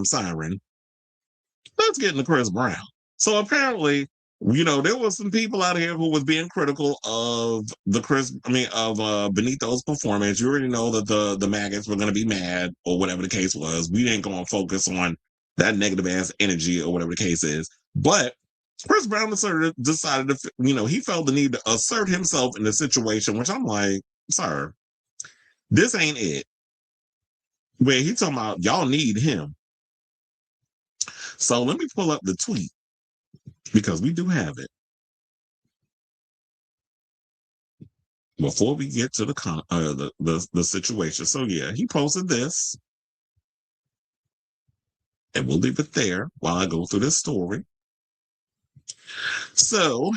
damn siren. Let's get into Chris Brown. So apparently, there was some people out here who was being critical of Benito's performance. You already know that the maggots were going to be mad or whatever the case was. We ain't going to focus on that negative ass energy or whatever the case is. But Chris Brown decided to, he felt the need to assert himself in the situation, which I'm like, sir, this ain't it. Where he talking about y'all need him. So let me pull up the tweet because we do have it. Before we get to the situation. So yeah, he posted this. And we'll leave it there while I go through this story. So,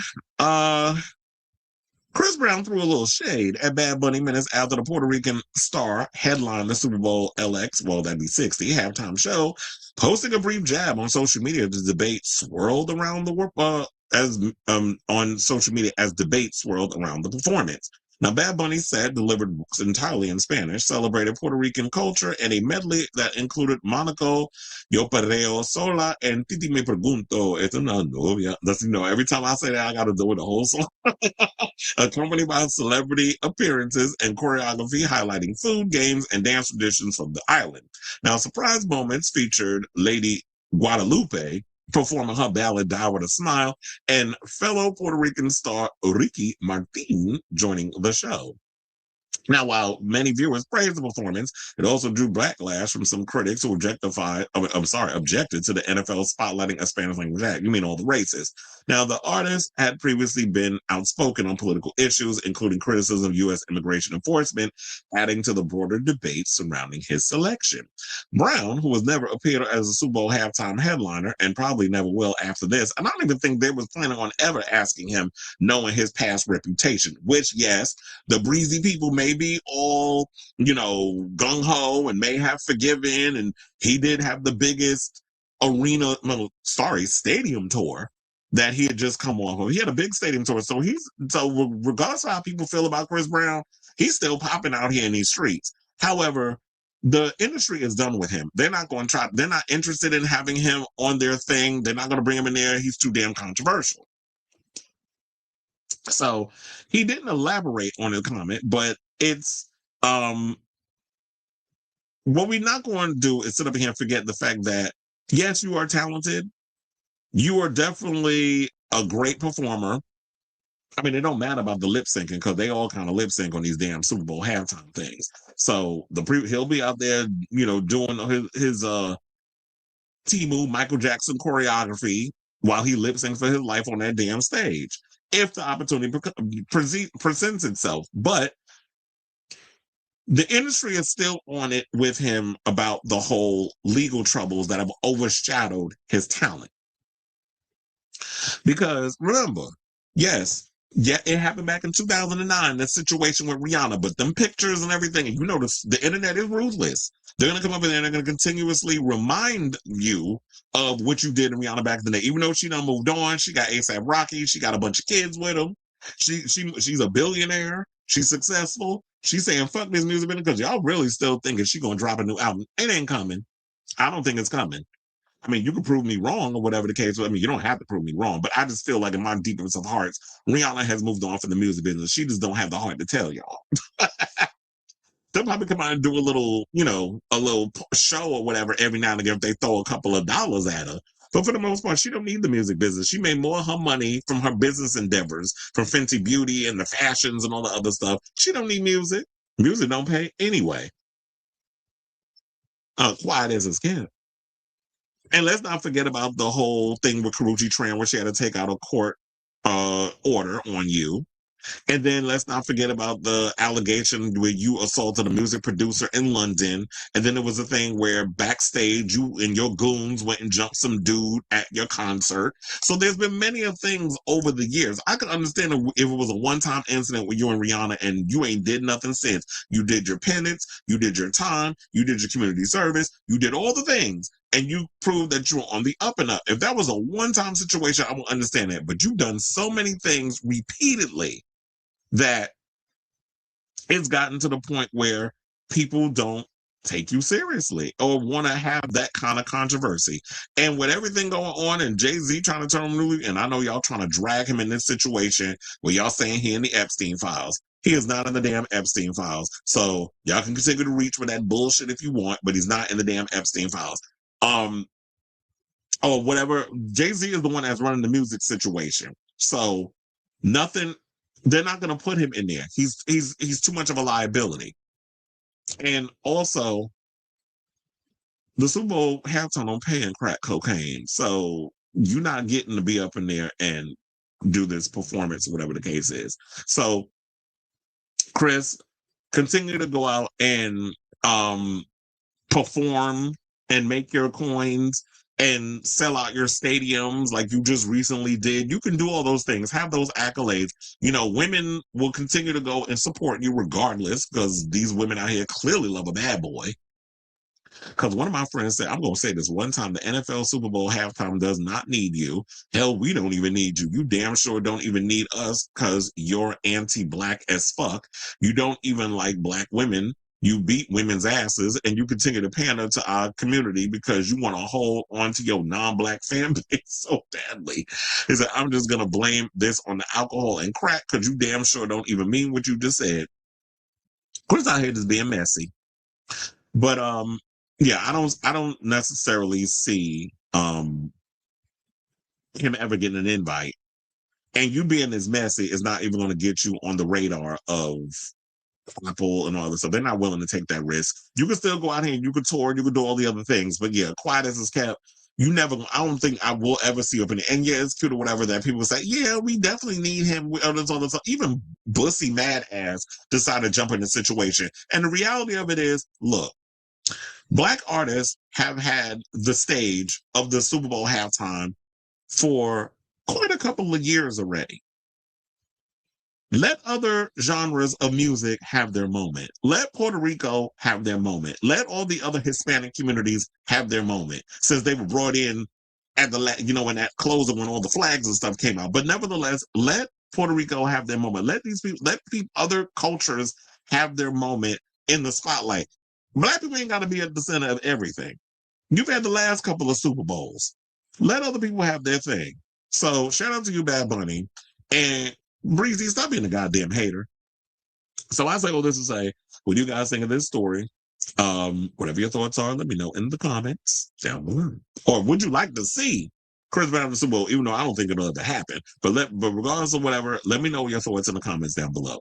Chris Brown threw a little shade at Bad Bunny minutes after the Puerto Rican star headlined the Super Bowl LX, well, that'd be 60, halftime show, posting a brief jab on social media. The debate swirled around on social media as debate swirled around the performance. Now, Bad Bunny delivered entirely in Spanish, celebrated Puerto Rican culture, and a medley that included Monaco, Yo Perreo Sola, and Titi Me Pregunto, Es una novia. That's, every time I say that, I got to do it the whole song. Accompanied by celebrity appearances and choreography highlighting food, games, and dance traditions from the island. Now, surprise moments featured Lady Guadalupe performing her ballad Die With a Smile, and fellow Puerto Rican star Ricky Martin joining the show. Now, while many viewers praised the performance, it also drew backlash from some critics who objected to the NFL spotlighting a Spanish language act. You mean all the races. Now, the artist had previously been outspoken on political issues, including criticism of U.S. immigration enforcement, adding to the broader debate surrounding his selection. Brown, who has never appeared as a Super Bowl halftime headliner and probably never will after this, and I don't even think they was planning on ever asking him, knowing his past reputation, which, yes, the breezy people may be all, gung-ho and may have forgiven, and he did have the biggest stadium tour that he had just come off of. He had a big stadium tour, so regardless of how people feel about Chris Brown, he's still popping out here in these streets. However, the industry is done with him. They're not interested in having him on their thing. They're not going to bring him in there. He's too damn controversial. So he didn't elaborate on his comment, but it's what we're not going to do is sit up here and forget the fact that, yes, you are talented. You are definitely a great performer. I mean, it don't matter about the lip syncing because they all kind of lip sync on these damn Super Bowl halftime things. So he'll be out there, doing his T-Move Michael Jackson choreography while he lip syncs for his life on that damn stage, if the opportunity presents itself. But the industry is still on it with him about the whole legal troubles that have overshadowed his talent. Because remember, yes, it happened back in 2009, that situation with Rihanna, but them pictures and everything, and the internet is ruthless. They're going to come up in there and they're going to continuously remind you of what you did in Rihanna back in the day. Even though she done moved on, she got A$AP Rocky, she got a bunch of kids with him. She's a billionaire. She's successful. She's saying, fuck this music business because y'all really still thinking she's going to drop a new album. It ain't coming. I don't think it's coming. I mean, you can prove me wrong or whatever the case. I mean, you don't have to prove me wrong, but I just feel like in my deepest of hearts, Rihanna has moved on from the music business. She just don't have the heart to tell y'all. They'll probably come out and do a little show or whatever every now and again if they throw a couple of dollars at her. But for the most part, she don't need the music business. She made more of her money from her business endeavors, from Fenty Beauty and the fashions and all the other stuff. She don't need music. Music don't pay anyway. Quiet as it's kept. And let's not forget about the whole thing with Karrueche Tran, where she had to take out a court order on you. And then let's not forget about the allegation where you assaulted a music producer in London. And then there was a thing where backstage, you and your goons went and jumped some dude at your concert. So there's been many of things over the years. I could understand if it was a one-time incident with you and Rihanna and you ain't did nothing since. You did your penance, you did your time, you did your community service, you did all the things. And you proved that you were on the up and up. If that was a one-time situation, I will understand that. But you've done so many things repeatedly that it's gotten to the point where people don't take you seriously or want to have that kind of controversy. And with everything going on and Jay-Z trying to turn him loose, and I know y'all trying to drag him in this situation where y'all saying he in the Epstein files. He is not in the damn Epstein files. So y'all can continue to reach for that bullshit if you want, but he's not in the damn Epstein files. Or whatever. Jay-Z is the one that's running the music situation. So nothing, they're not gonna put him in there. He's too much of a liability. And also the Super Bowl halftime don't pay in crack cocaine. So you're not getting to be up in there and do this performance, whatever the case is. So Chris, continue to go out and perform and make your coins and sell out your stadiums like you just recently did. You can do all those things, have those accolades. You know, women will continue to go and support you regardless because these women out here clearly love a bad boy. Because one of my friends said, I'm going to say this one time, the NFL Super Bowl halftime does not need you. Hell, we don't even need you. You damn sure don't even need us because you're anti-black as fuck. You don't even like black women. You beat women's asses and you continue to pander to our community because you want to hold on to your non-black fan base so badly. He said, I'm just going to blame this on the alcohol and crack because you damn sure don't even mean what you just said. Chris out here just being messy. But yeah, I don't necessarily see him ever getting an invite. And you being this messy is not even going to get you on the radar of Apple and all this stuff. They're not willing to take that risk. You can still go out here and you can tour, you can do all the other things. But yeah, quiet as it's kept. You never, I don't think I will ever see up in it. And yeah, it's cute or whatever that people say, yeah, we definitely need him. Even Bussy Mad Ass decided to jump in the situation. And the reality of it is, look, Black artists have had the stage of the Super Bowl halftime for quite a couple of years already. Let other genres of music have their moment. Let Puerto Rico have their moment. Let all the other Hispanic communities have their moment since they were brought in at the, in that closer when all the flags and stuff came out. But nevertheless, let Puerto Rico have their moment. Let these people, other cultures have their moment in the spotlight. Black people ain't got to be at the center of everything. You've had the last couple of Super Bowls. Let other people have their thing. So shout out to you, Bad Bunny. And Breezy, stop being a goddamn hater. So I say all this to say, what do you guys think of this story? Whatever your thoughts are, let me know in the comments down below. Or would you like to see Chris Brown in the Super Bowl, even though I don't think it'll ever happen? But regardless of whatever, let me know your thoughts in the comments down below.